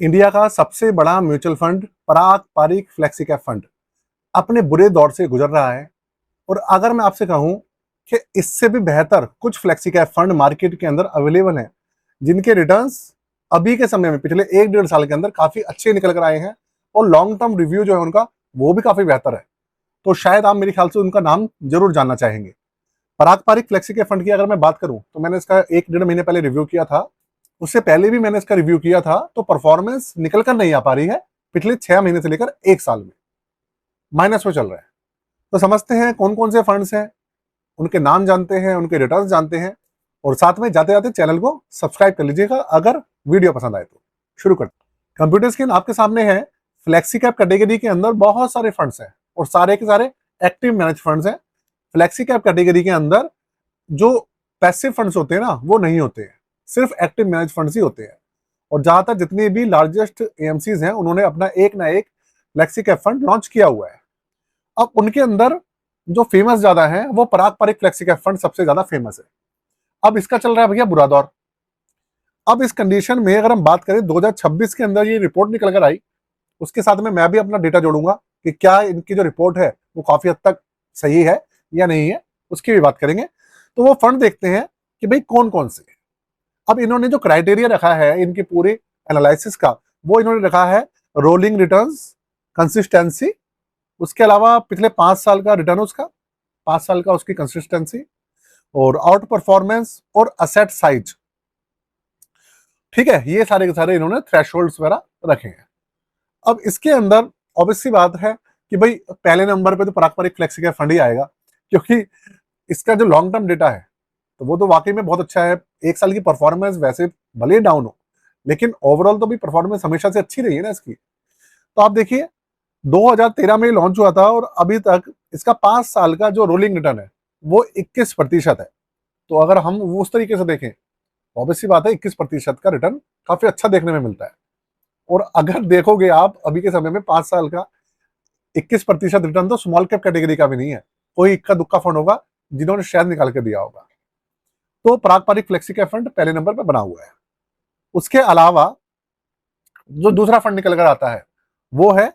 India का सबसे बड़ा म्यूचुअल फंड पराग पारिक फ्लेक्सी कैप फंड अपने बुरे दौर से गुजर रहा है। और अगर मैं आपसे कहूं कि इससे भी बेहतर कुछ फ्लेक्सी कैप फंड मार्केट के अंदर अवेलेबल हैं, जिनके रिटर्न्स अभी के समय में पिछले 1-1.5 साल के अंदर काफी अच्छे निकल कर आए हैं और लॉन्ग टर्म रिव्यू जो है उनका वो भी काफी बेहतर है, तो शायद आप मेरे ख्याल से उनका नाम जरूर जानना चाहेंगे। पराग पारिक फ्लेक्सी कैप फंड की अगर मैं बात करूं तो मैंने इसका 1-1.5 महीने पहले रिव्यू किया था। उससे पहले भी मैंने इसका रिव्यू किया था, तो परफॉर्मेंस निकल कर नहीं आ पा रही है। पिछले 6 महीने से लेकर 1 साल में माइनस में चल रहा है। तो समझते हैं कौन कौन से फंड्स हैं, उनके नाम जानते हैं, उनके रिटर्न्स जानते हैं, और साथ में जाते जाते चैनल को सब्सक्राइब कर लीजिएगा अगर वीडियो पसंद आए तो। शुरू करते हैं। कंप्यूटर स्क्रीन आपके सामने है। फ्लेक्सी कैप कैटेगरी के अंदर बहुत सारे फंड्स हैं और सारे के सारे एक्टिव मैनेज फंड्स हैं। फ्लेक्सी कैप कैटेगरी के अंदर जो पैसिव फंड्स होते हैं ना, वो नहीं होते हैं, सिर्फ एक्टिव मैनेज फंड्स ही होते हैं। और ज्यादातर जितनी भी लार्जेस्ट एएमसीज हैं, उन्होंने अपना एक ना एक फ्लेक्सी कैप फंड लॉन्च किया हुआ है। अब उनके अंदर जो फेमस ज्यादा है वो पराग पारिक फ्लेक्सी कैप फंड सबसे ज्यादा फेमस है। अब इसका चल रहा है भैया बुरा दौर। अब इस कंडीशन में अगर हम बात करें 2026 के अंदर ये रिपोर्ट निकल कर आई, उसके साथ में मैं भी अपना डेटा जोड़ूंगा कि क्या इनकी जो रिपोर्ट है वो काफी हद तक सही है या नहीं है, उसकी भी बात करेंगे। तो वो फंड देखते हैं कि भाई कौन कौन से। अब इन्होंने जो क्राइटेरिया रखा है इनकी पूरी एनालिसिस का, वो इन्होंने रखा है रोलिंग रिटर्न्स, कंसिस्टेंसी, उसके अलावा पिछले 5 साल का रिटर्न, उसका 5 साल का उसकी कंसिस्टेंसी, और आउट परफॉर्मेंस और असेट साइज। ठीक है, ये सारे के सारे इन्होंने थ्रेशोल्ड्स वगैरह रखे हैं। अब इसके अंदर ऑब्वियसली बात है कि भाई पहले नंबर पे तो पराग पारिक फ्लेक्सी का फंड ही आएगा, क्योंकि इसका जो लॉन्ग टर्म डेटा है तो वो तो वाकई में बहुत अच्छा है। 1 साल की परफॉर्मेंस वैसे भले डाउन हो, लेकिन ओवरऑल तो भी परफॉर्मेंस हमेशा से अच्छी रही है ना इसकी। तो आप देखिए 2013 में लॉन्च हुआ था और अभी तक इसका 5 साल का जो रोलिंग रिटर्न है वो 21% है। तो अगर हम वो उस तरीके से देखें, ऑब्वियसली बात है 21% का रिटर्न काफी अच्छा देखने में मिलता है। और अगर देखोगे आप अभी के समय में 5 साल का 21% रिटर्न तो स्मॉल कैप कैटेगरी का भी नहीं है, कोई इक्का दुक्का फंड होगा जिन्होंने शायद निकाल के दिया होगा। तो पराग पारिक फ्लेक्सी कैप फंड पहले नंबर पर बना हुआ है। उसके अलावा जो दूसरा फंड निकल कर आता है वो है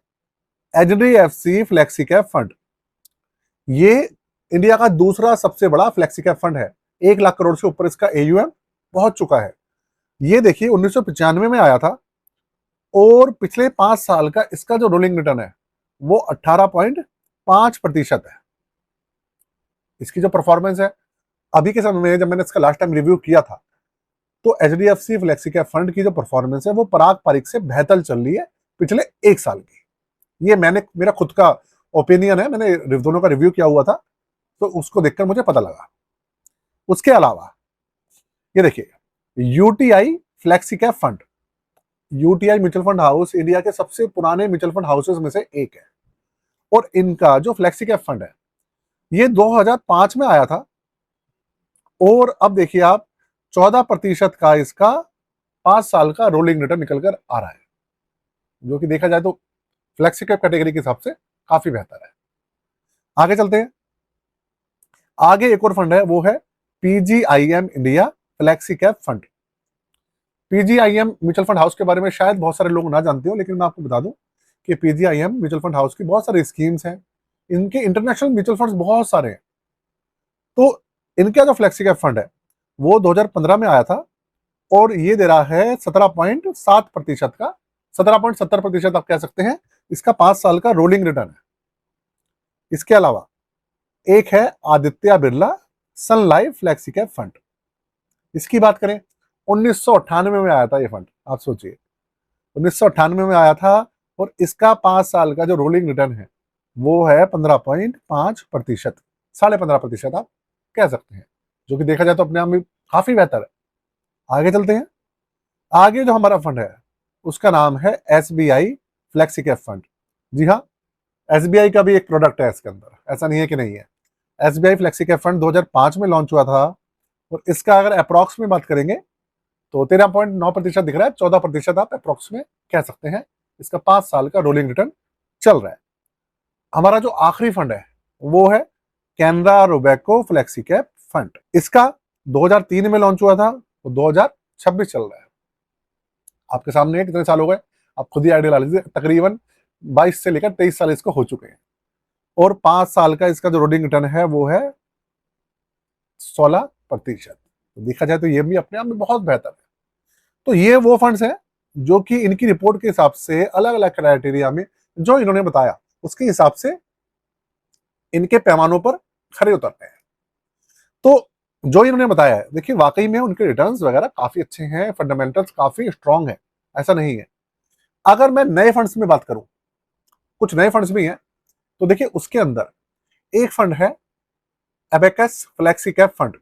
एचडीएफसी फ्लेक्सी कैप फंड। ये इंडिया का दूसरा सबसे बड़ा फ्लेक्सी कैप फंड है। 1 लाख करोड़ से ऊपर इसका एयूएम पहुंच चुका है। ये देखिए 1995 में आया था और पिछले 5 साल का इसका जो रोलिंग रिटर्न है वो 18.5% है। इसकी जो परफॉर्मेंस है अभी के समय में, जब मैंने इसका लास्ट टाइम रिव्यू किया था, तो एचडीएफसी फ्लेक्सी कैप फंड की जो परफॉर्मेंस है वो पराग पारिक से बेहतर चल रही है पिछले 1 साल की। ये मेरा खुद का ओपिनियन है, मैंने दोनों का रिव्यू किया हुआ था, तो उसको देखकर मुझे पता लगा। उसके अलावा ये देखिए UTI flexi cap fund. UTI mutual fund house India के सबसे पुराने म्यूचुअल फंड हाउसेस में से एक है। और इनका जो फ्लेक्सी कैप फंड है ये 2005 में आया था और अब देखिए आप 14% का इसका 5 साल का रोलिंग रिटर्न निकल कर आ रहा है, जो कि देखा जाए तो फ्लेक्सी कैप कैटेगरी के हिसाब से काफी बेहतर है। आगे चलते हैं। आगे एक और फंड है, वो है PGIM India flexi cap fund. PGIM mutual fund house के बारे में शायद बहुत सारे लोग ना जानते हो, लेकिन मैं आपको बता दूं कि पीजीआईएम म्यूचुअल फंड हाउस की बहुत सारी स्कीम्स हैं। इनके इंटरनेशनल म्यूचुअल फंड्स बहुत सारे हैं। तो इनका जो फ्लेक्सी कैप फंड है वो 2015 में आया था और ये दे रहा है 17.7% का, 17.70% आप कह सकते हैं इसका 5 साल का रोलिंग रिटर्न है। इसके अलावा एक है आदित्य बिरला सन लाइफ फ्लेक्सी कैप फंड। इसकी बात करें 1998 में आया था ये फंड, आप सोचिए 1998 में आया था और इसका 5 साल का जो रोलिंग रिटर्न है वो है 15.5%, 15.5% आप कह सकते हैं, जो कि देखा जाए तो अपने आप में काफी बेहतर है। आगे चलते हैं। आगे जो हमारा फंड है उसका नाम है एसबीआई फ्लेक्सी कैप फंड। जी हाँ, एसबीआई का भी एक प्रोडक्ट है इसके अंदर, ऐसा नहीं है कि नहीं है। एसबीआई फ्लेक्सी कैप फंड 2005 में लॉन्च हुआ था और इसका अगर अप्रॉक्स में बात करेंगे तो 13.9% दिख रहा है, 14% आप अप्रॉक्स में कह सकते हैं इसका 5 साल का रोलिंग रिटर्न चल रहा है। हमारा जो आखिरी फंड है वो है Canara Robeco flexi cap fund. इसका 2003 में लॉन्च हुआ था और 2026 चल रहा है। आपके सामने कितने साल हो गए, आप खुद ही आइडिया ला लीजिए, तकरीबन 22 से लेकर 23 साल इसको हो चुके हैं, और 5 साल का इसका जो रोलिंग रिटर्न है वो है 16%। देखा जाए तो ये भी अपने आप में बहुत बेहतर है। तो ये वो फंड्स हैं जो कि इनकी रिपोर्ट के हिसाब से अलग अलग क्राइटेरिया में जो इन्होंने बताया उसके हिसाब से इनके पैमानों पर खरे उतरते हैं। तो जो इन्होंने बताया है, देखिए वाकई में उनके रिटर्न्स वगैरह काफी अच्छे हैं, फंडामेंटल्स काफी स्ट्रांग है, ऐसा नहीं है। अगर मैं नए फंड्स में बात करूं, कुछ नए फंड्स भी हैं, तो देखिए उसके अंदर एक फंड है एबेकस फ्लेक्सी कैप फंड।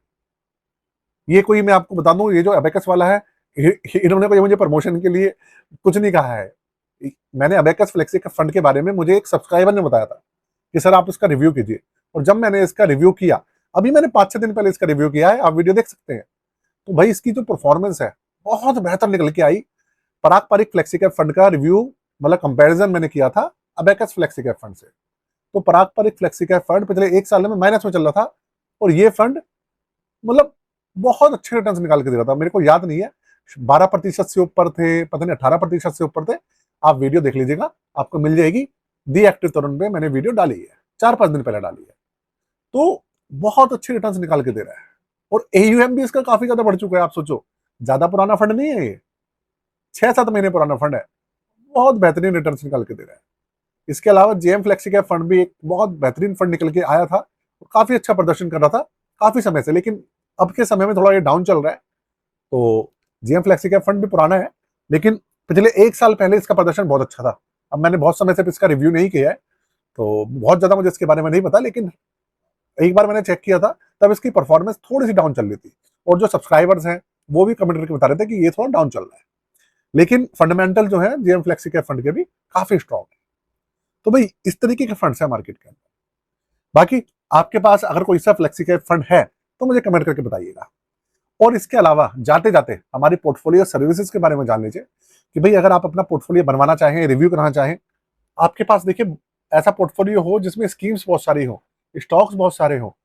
ये कोई, मैं आपको बता दूं, ये जो एबेकस वाला है, इन्होंने कोई मुझे प्रमोशन के लिए कुछ नहीं कहा है। मैंने एबेकस फ्लेक्सी कैप फंड के बारे में मुझे एक सब्सक्राइबर ने बताया था कि सर आप इसका रिव्यू कीजिए, और जब मैंने इसका रिव्यू किया, अभी मैंने 5-6 दिन पहले इसका रिव्यू किया है, आप वीडियो देख सकते हैं, तो भाई इसकी जो परफॉर्मेंस है बहुत बेहतर निकल के आई। पराग पारिक फ्लेक्सी कैप फंड का रिव्यू, मतलब कंपैरिजन मैंने किया था अबेकस फ्लेक्सी कैप फंड से, तो पराग पारिक फ्लेक्सी कैप फंड पिछले 1 साल में माइनस में चल रहा था, और ये फंड मतलब बहुत अच्छे रिटर्न निकाल के दे रहा था। मेरे को याद नहीं है, 12% से ऊपर थे, पता नहीं 18% से ऊपर थे। आप वीडियो देख लीजिएगा, आपको मिल जाएगी, दी एक्टिव तरुण पे मैंने वीडियो डाली है, 4-5 दिन पहले डाली है। तो बहुत अच्छे रिटर्न निकाल के दे रहा है, और एयूएम भी इसका काफी ज्यादा बढ़ चुका है। आप सोचो, ज्यादा पुराना फंड नहीं है ये, 6-7 महीने पुराना फंड है, बहुत बेहतरीन रिटर्न निकाल के दे रहा है। इसके अलावा जेएम फ्लेक्सी कैप फंड भी एक बहुत बेहतरीन फंड निकल के आया था, काफी अच्छा प्रदर्शन कर रहा था काफी समय से, लेकिन अब के समय में थोड़ा ये डाउन चल रहा है। तो जेएम फ्लेक्सी कैप फंड भी पुराना है, लेकिन पिछले 1 साल पहले इसका प्रदर्शन बहुत अच्छा था। अब मैंने बहुत समय से इसका रिव्यू नहीं किया है, तो बहुत ज्यादा मुझे इसके बारे में नहीं पता, लेकिन एक बार मैंने चेक किया था, तब इसकी परफॉर्मेंस थोड़ी सी डाउन चल रही थी, और जो सब्सक्राइबर्स हैं वो भी कमेंट करके बता रहे थे कि ये थोड़ा डाउन चल रहा है, लेकिन फंडामेंटल जो है जेएम फ्लेक्सी कैप फंड के भी काफी स्ट्रॉन्ग है। तो भाई इस तरीके के फंड्स है मार्केट के अंदर। बाकी आपके पास अगर कोई सा फ्लेक्सी कैप फंड है तो मुझे कमेंट करके बताइएगा। और इसके अलावा जाते जाते हमारी पोर्टफोलियो सर्विसेज के बारे में जान लीजिए कि भाई अगर आप अपना पोर्टफोलियो बनवाना चाहें, रिव्यू कराना चाहें, आपके पास देखिए ऐसा पोर्टफोलियो हो जिसमें स्कीम्स बहुत सारी हो, स्टॉक्स बहुत सारे हो,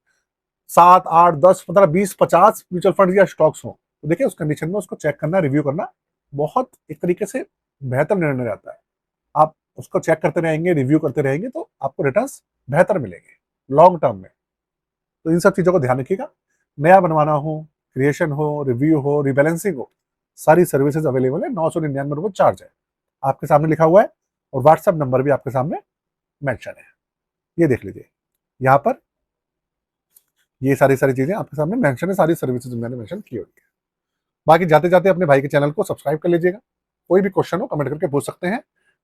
7, 8, 10, 15, 20, 50 म्यूचुअल फंड या स्टॉक्स हो, तो देखिए उस कंडीशन में उसको चेक करना, रिव्यू करना बहुत एक तरीके से बेहतर निर्णय रहता है। आप उसको चेक करते रहेंगे, रिव्यू करते रहेंगे, तो आपको रिटर्न्स बेहतर मिलेंगे लॉन्ग टर्म में। तो इन सब चीजों को ध्यान रखिएगा। नया बनवाना हो, क्रिएशन हो, रिव्यू हो, रिबैलेंसिंग हो, सारी सर्विसेज अवेलेबल है। 999 चार्ज है, आपके सामने लिखा हुआ है, और व्हाट्सएप नंबर भी आपके सामने मेंशन है। ये देख लीजिए, यहाँ पर ये सारी चीजें आपके सामने मेंशन है, सारी सर्विसेज मैंने मेंशन की हुई है। बाकी जाते जाते अपने भाई के चैनल को सब्सक्राइब कर लीजिएगा। कोई भी क्वेश्चन हो कमेंट करके पूछ सकते हैं।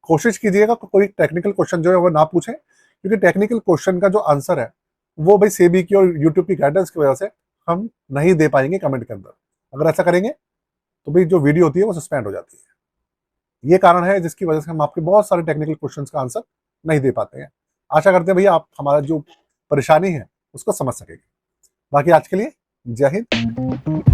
कोशिश कीजिएगा कोई टेक्निकल क्वेश्चन जो है वो ना पूछें, क्योंकि टेक्निकल क्वेश्चन का जो आंसर है वो भाई सेबी की और यूट्यूब की गाइडेंस की वजह से हम नहीं दे पाएंगे कमेंट के अंदर। अगर ऐसा करेंगे तो भाई जो वीडियो होती है वो सस्पेंड हो जाती है। ये कारण है जिसकी वजह से हम आपके बहुत सारे टेक्निकल क्वेश्चंस का आंसर नहीं दे पाते हैं। आशा करते हैं भैया आप हमारा जो परेशानी है उसको समझ सकेंगे। बाकी आज के लिए जय हिंद।